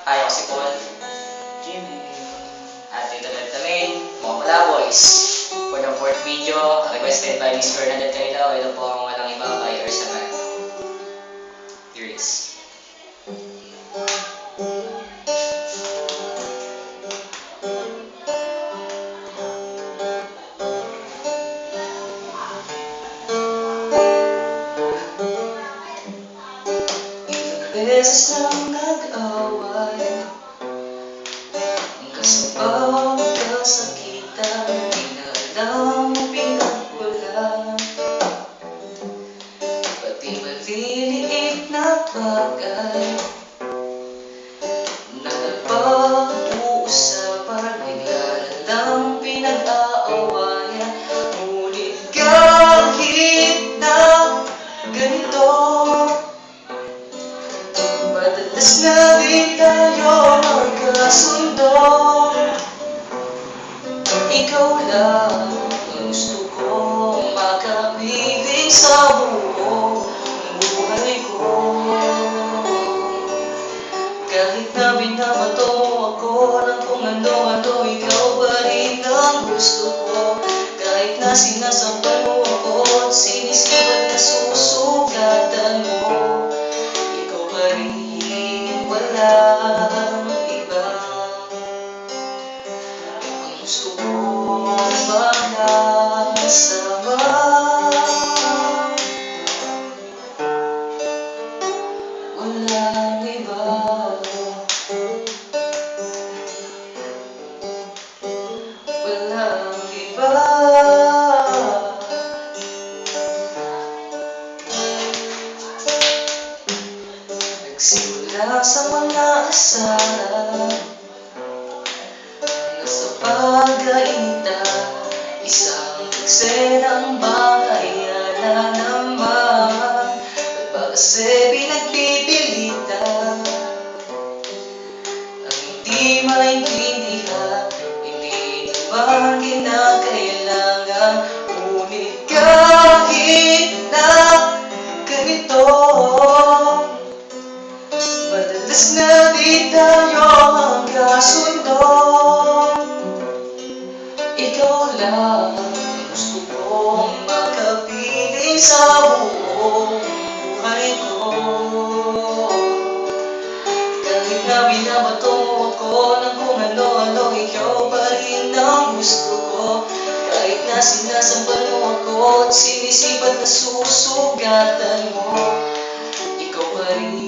Ayaw si Paul, Jimmy. at dito ulit kami, mga Palaboys. For the fourth video, requested by Miss Bernadette Carilao, ito po ang walang iba by Ersaman. Here it is. Ilang beses nang nag-away, hanggang sa pagkasakitan, di na alam pinagmulan. Pati maliliit na bagay na napag-uusapan, bigla na lang pinag-aawayan. Ngunit kahit na ganito, madalas na di tayo magkasundo. Ikaw lang ang gusto kong makapiling sa buong buhay ko. Kahit na binabato mo ako ng kung ano-ano, ikaw pa rin ang gusto ko. Kahit na sinasampal mo ako at sinisipat na susugatan mo, ikaw pa rin, walang iba. Ang gusto kong makasama, walang iba. Walang iba. Nagsimula sa mga asaran, nasa pag-aita, isang eksenang bakaya na naman. Ba't ba kasi pinagpipilitan ang hindi maintindihan? Hindi naman kinakailangan. Ngunit kahit na ganito, madalas na di tayo magkasundo. Ikaw lang ang gusto kong makapiling sa buong buhay ko. Kahit na binabato mo ako ng kung ano-ano, ikaw pa rin ang gusto ko. Kahit na sinasampal mo ako at sinisipat na susugatan mo, ikaw pa rin,